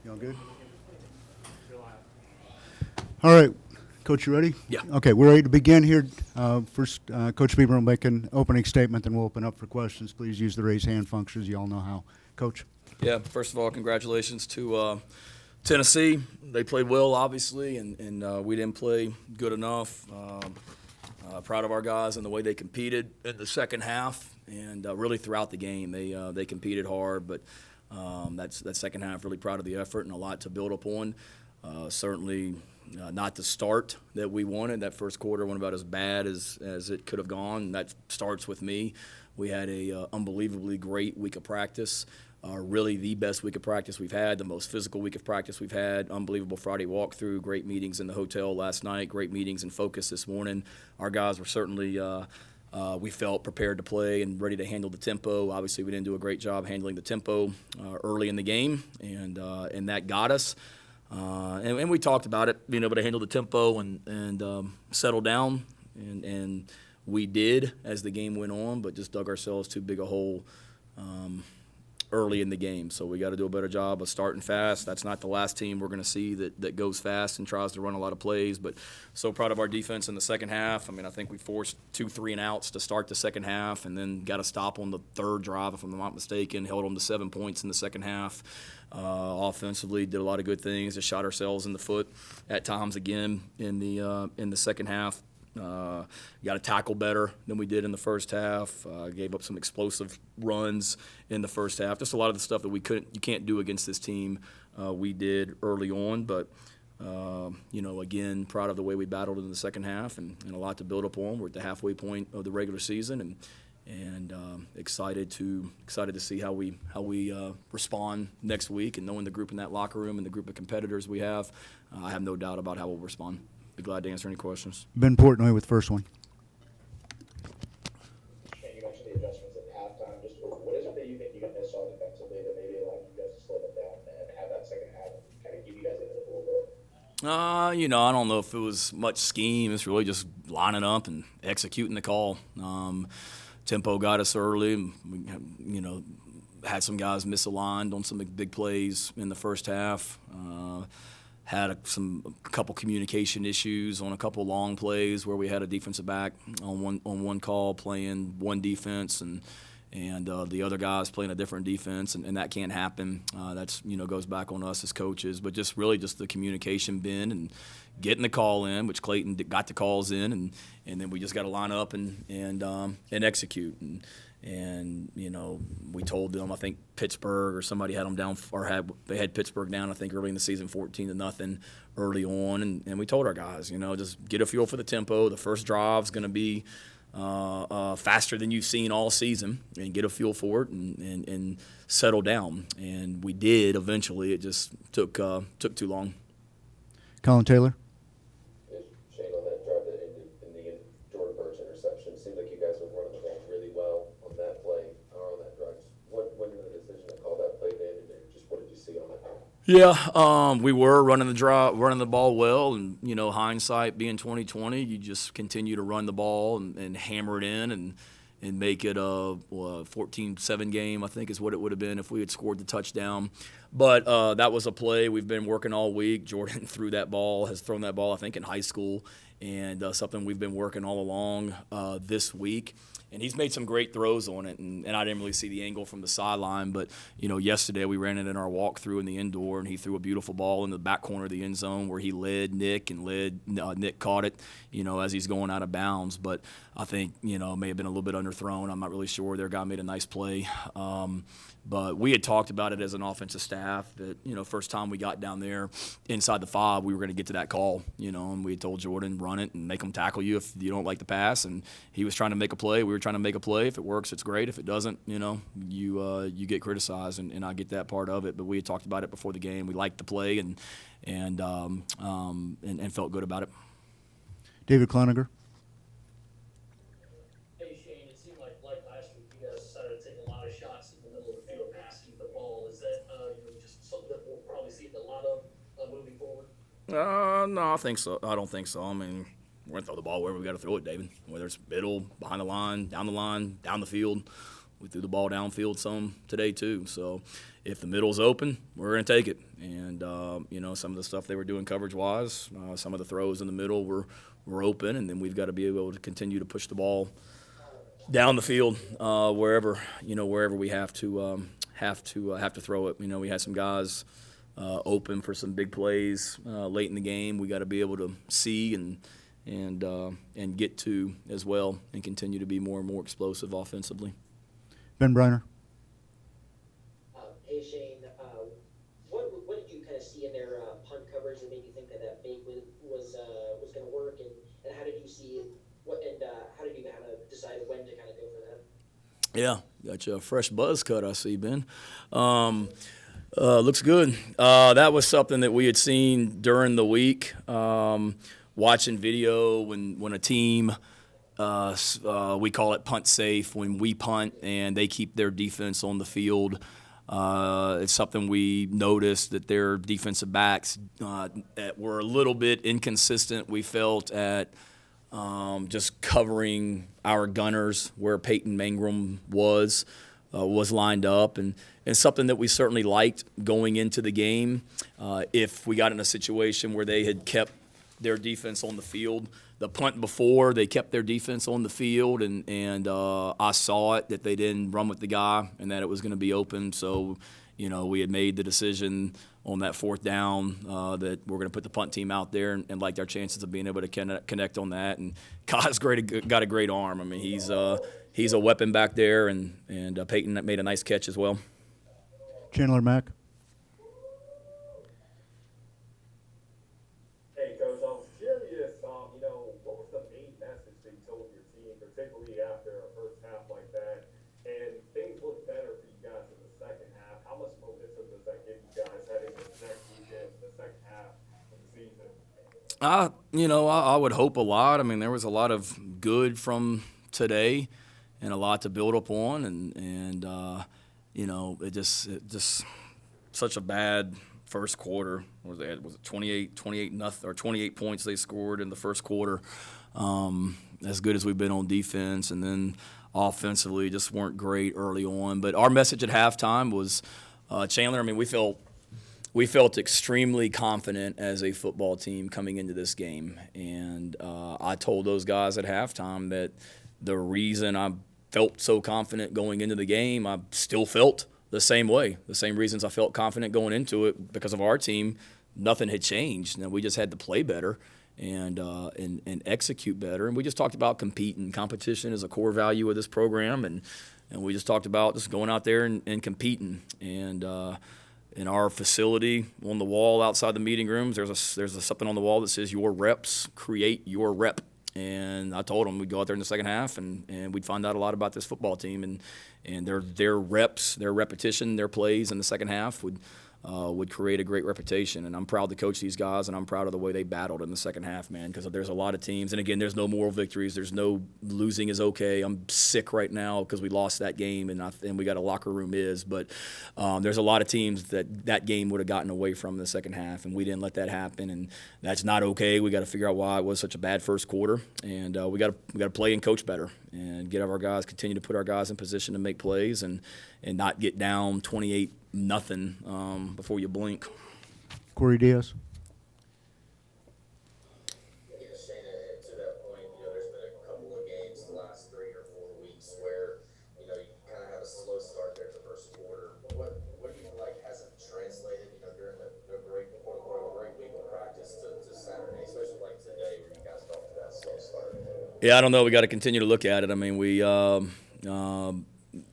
You all good? All right. Coach, you ready? Yeah. Okay, we're ready to begin here. First, Coach Bieber will make an opening statement, then we'll open up for questions. Please use the raise hand function, as you all know how. Coach? Yeah, first of all, congratulations to Tennessee. They played well, obviously, and we didn't play good enough. Proud of our guys and the way they competed in the second half and really throughout the game. They competed hard, but that second half, really proud of the effort and a lot to build upon. Certainly not the start that we wanted. That first quarter went about as bad as it could have gone. That starts with me. We had a unbelievably great week of practice. Really the best week of practice we've had, the most physical week of practice we've had. Unbelievable Friday walkthrough, great meetings in the hotel last night, great meetings and focus this morning. Our guys were certainly, we felt prepared to play and ready to handle the tempo. Obviously, we didn't do a great job handling the tempo early in the game, and that got us. And we talked about it, being able to handle the tempo and settle down, and we did as the game went on, but just dug ourselves too big a hole early in the game. So we got to do a better job of starting fast. That's not the last team we're going to see that goes fast and tries to run a lot of plays, but so proud of our defense in the second half. I mean, I think we forced 2 3-and-outs to start the second half and then got a stop on the third drive, if I'm not mistaken, held them to 7 points in the second half. Offensively, did a lot of good things, just shot ourselves in the foot at times again in the second half. Got to tackle better than we did in the first half. Gave up some explosive runs in the first half. Just a lot of the stuff that you can't do against this team. We did early on, but again, proud of the way we battled in the second half, and a lot to build upon. We're at the halfway point of the regular season, and excited to see how we respond next week. And knowing the group in that locker room and the group of competitors we have, I have no doubt about how we'll respond. Be glad to answer any questions. Ben Portnoy with the first one. Shane, you mentioned the adjustments at halftime. Just what is it that you think you can miss on defensively that maybe allowed you guys to slow them down and have that second half and kind of give you guys into the pool a bit? I don't know if it was much scheme. It's really just lining up and executing the call. Tempo got us early. We, had some guys misaligned on some big plays in the first half. Had a couple communication issues on a couple long plays where we had a defensive back on one call playing one defense and the other guys playing a different defense, and that can't happen. That's goes back on us as coaches, but just the communication bend and getting the call in, which Clayton got the calls in, and then we just got to line up and execute. And we told them, I think Pittsburgh or somebody had them down, they had Pittsburgh down, I think, early in the season 14-0 early on. And we told our guys, just get a feel for the tempo. The first drive's going to be faster than you've seen all season, and get a feel for it and settle down. And we did eventually. It just took too long. Colin Taylor. Shane, on that drive that ended in the Jordan Burks interception, it seemed like you guys were running the ball really well on that play or on that drive. What went into the decision to call that play then, and just what did you see on that drive? Yeah, we were running the ball well, and hindsight being 2020, you just continue to run the ball and hammer it in and make it a 14-7 game, I think is what it would have been if we had scored the touchdown. But that was a play we've been working all week. Jordan has thrown that ball, I think, in high school, and something we've been working all along this week. And he's made some great throws on it, and I didn't really see the angle from the sideline. But, yesterday we ran it in our walkthrough in the indoor, and he threw a beautiful ball in the back corner of the end zone where he led Nick, and Nick caught it, as he's going out of bounds. But I think, may have been a little bit underthrown. I'm not really sure. Their guy made a nice play. But we had talked about it as an offensive staff that, first time we got down there inside the 5, we were going to get to that call, and we had told Jordan, run it and make them tackle you if you don't like the pass. And he was trying to make a play. We were trying to make a play. If it works, it's great. If it doesn't, you get criticized, and I get that part of it. But we had talked about it before the game. We liked the play and felt good about it. David Cloninger. Hey, Shane, it seemed like last week you guys decided to take a lot of shots in the middle of the field passing the ball. Is that just something that we'll probably see a lot of moving forward? No, I think so. I don't think so. I mean, we're going to throw the ball wherever we got to throw it, David. Whether it's middle, behind the line, down the field, We threw the ball downfield some today too. So if the middle's open, we're going to take it. And, some of the stuff they were doing coverage-wise, some of the throws in the middle were open, and then we've got to be able to continue to push the ball down the field wherever we have to throw it. We had some guys open for some big plays late in the game. We got to be able to see and get to as well, and continue to be more and more explosive offensively. Ben Briner. Hey Shane, what did you kind of see in their punt coverage that made you think that fake was going to work, and how did you see it? How did you kind of decide when to kind of go for that? Yeah, got you a fresh buzz cut, I see, Ben. Looks good. That was something that we had seen during the week, watching video when a team, we call it punt safe, when we punt and they keep their defense on the field. It's something we noticed that their defensive backs were a little bit inconsistent, we felt, at just covering our gunners where Peyton Mangrum was lined up, and something that we certainly liked going into the game. If we got in a situation where they had kept their defense on the field, the punt before, they kept their defense on the field, and I saw it, that they didn't run with the guy and that it was going to be open. So, we had made the decision on that fourth down that we're going to put the punt team out there and liked our chances of being able to connect on that. And Kai's got a great arm. I mean, he's a weapon back there, and Peyton made a nice catch as well. Chandler Mack. Hey, Coach, I was curious, what was the main message that you told your team, particularly after a first half like that, and things look better for you guys in the second half? How much momentum does that give you guys heading into next weekend, the second half of the season? I would hope a lot. I mean, there was a lot of good from today and a lot to build upon, and it just such a bad first quarter. Was it 28 nothing, or 28 points they scored in the first quarter? As good as we've been on defense, and then offensively just weren't great early on. But our message at halftime was, Chandler, I mean, we felt extremely confident as a football team coming into this game. And I told those guys at halftime that the reason I felt so confident going into the game, I still felt the same way. The same reasons I felt confident going into it because of our team. Nothing had changed. And we just had to play better and execute better. And we just talked about competing. Competition is a core value of this program. And we just talked about just going out there and competing. And in our facility, on the wall outside the meeting rooms, there's something on the wall that says "Your reps create your rep." And I told them we'd go out there in the second half and we'd find out a lot about this football team, and their reps, their repetition, their plays in the second half would create a great reputation. And I'm proud to coach these guys, and I'm proud of the way they battled in the second half, man, because there's a lot of teams. And, again, there's no moral victories. There's no losing is okay. I'm sick right now because we lost that game, and we got a locker room but there's a lot of teams that game would have gotten away from in the second half, and we didn't let that happen, and that's not okay. We got to figure out why it was such a bad first quarter, and we got to play and coach better and get our guys, continue to put our guys in position to make plays and not get down 28-0 before you blink. Corey Diaz. Yeah, Shane, to that point, there's been a couple of games the last 3 or 4 weeks where, you kind of have a slow start there in the first quarter. What do you feel like hasn't translated, during the great, quote-unquote, great week of practice to Saturday, especially like today where you guys got to that slow start? Yeah, I don't know. We got to continue to look at it. I mean,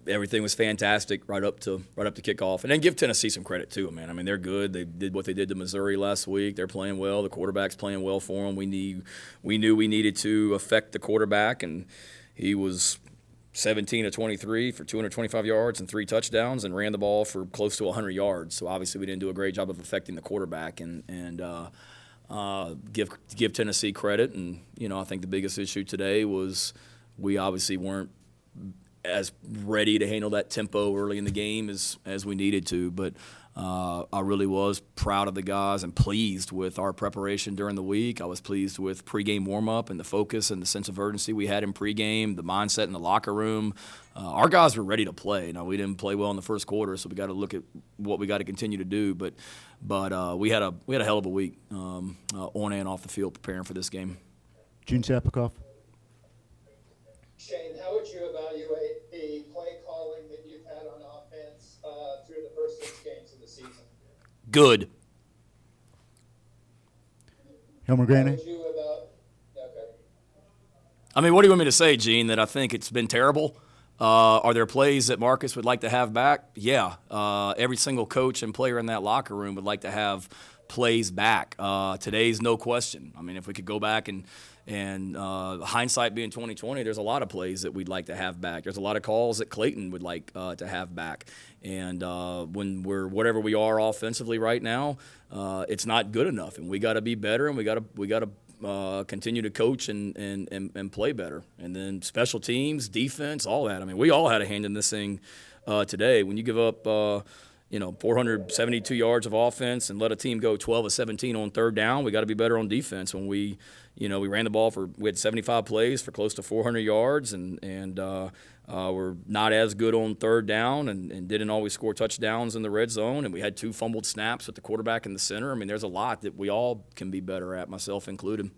everything was fantastic right up to kickoff, and then give Tennessee some credit too, man. I mean, they're good. They did what they did to Missouri last week. They're playing well. The quarterback's playing well for them. We knew we needed to affect the quarterback, and he was 17 of 23 for 225 yards and 3 touchdowns, and ran the ball for close to 100 yards. So obviously, we didn't do a great job of affecting the quarterback, and give Tennessee credit. And I think the biggest issue today was we obviously weren't as ready to handle that tempo early in the game as we needed to. But I really was proud of the guys and pleased with our preparation during the week. I was pleased with pregame warm-up and the focus and the sense of urgency we had in pregame, the mindset in the locker room. Our guys were ready to play. Now, we didn't play well in the first quarter, so we got to look at what we got to continue to do. But we had a hell of a week on and off the field preparing for this game. Gene Sapikoff. Shane, how would you evaluate the play calling that you've had on offense through the first 6 games of the season? Good. Helmer How Graney. would you okay. I mean, what do you want me to say, Gene, that I think it's been terrible? Are there plays that Marcus would like to have back? Yeah. Every single coach and player in that locker room would like to have plays back. Today's no question. I mean, if we could go back and hindsight being 2020, there's a lot of plays that we'd like to have back. There's a lot of calls that Clayton would like to have back. And when we're whatever we are offensively right now, it's not good enough, and we got to be better, and we got to continue to coach and play better. And then special teams, defense, all that. I mean, we all had a hand in this thing today. When you give up 472 yards of offense and let a team go 12 of 17 on third down, we got to be better on defense. When we ran the ball we had 75 plays for close to 400 yards, and we're not as good on third down and didn't always score touchdowns in the red zone, and we had 2 fumbled snaps with the quarterback in the center. I mean, there's a lot that we all can be better at, myself included.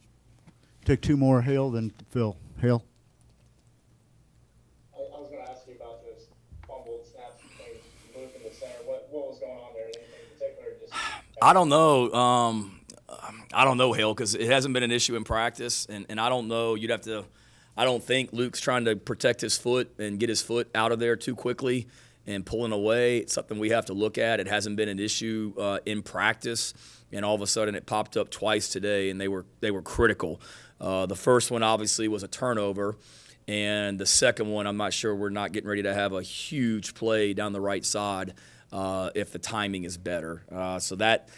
Take 2 more, Hale, then Phil. Hale. I was going to ask you about those fumbled snaps between Luke and the center. What was going on there? Anything in particular? Just I don't know. I don't know, Hale, because it hasn't been an issue in practice, and I don't know. I don't think Luke's trying to protect his foot and get his foot out of there too quickly and pulling away. It's something we have to look at. It hasn't been an issue in practice, and all of a sudden it popped up twice today, and they were critical. The first one obviously was a turnover, and the second one, I'm not sure. We're not getting ready to have a huge play down the right side if the timing is better. So that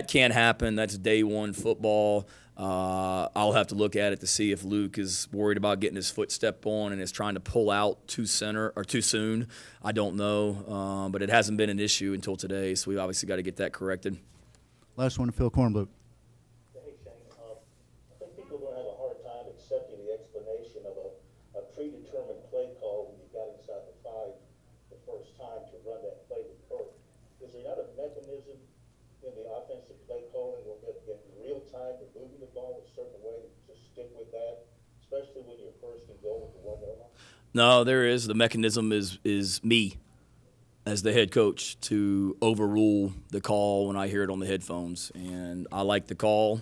can happen. That's day one football. I'll have to look at it to see if Luke is worried about getting his foot stepped on and is trying to pull out too soon. I don't know, but it hasn't been an issue until today, so we obviously got to get that corrected. Last one, Phil Kornbluth. Hey, Shane, I think people are going to have a hard time accepting the explanation of a predetermined play call when you got inside the 5 the first time to run that play with Kirk. Is there not a mechanism in the offensive play calling where in real time you're moving the ball a certain way to stick with that, especially when you're first and goal with the 1-yard line? No, there is. The mechanism is me as the head coach to overrule the call when I hear it on the headphones. And I like the call.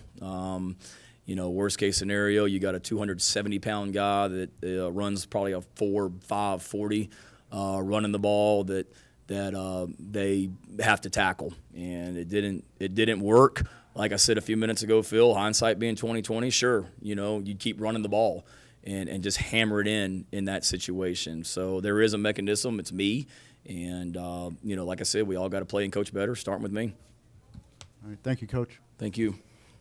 Worst case scenario, you got a 270-pound guy that runs probably a 4.5 40 running the ball that they have to tackle. And it didn't work. Like I said a few minutes ago, Phil, hindsight being 2020, sure, you'd keep running the ball and just hammer it in that situation. So there is a mechanism. It's me. And, like I said, we all got to play and coach better, starting with me. All right, thank you, Coach. Thank you.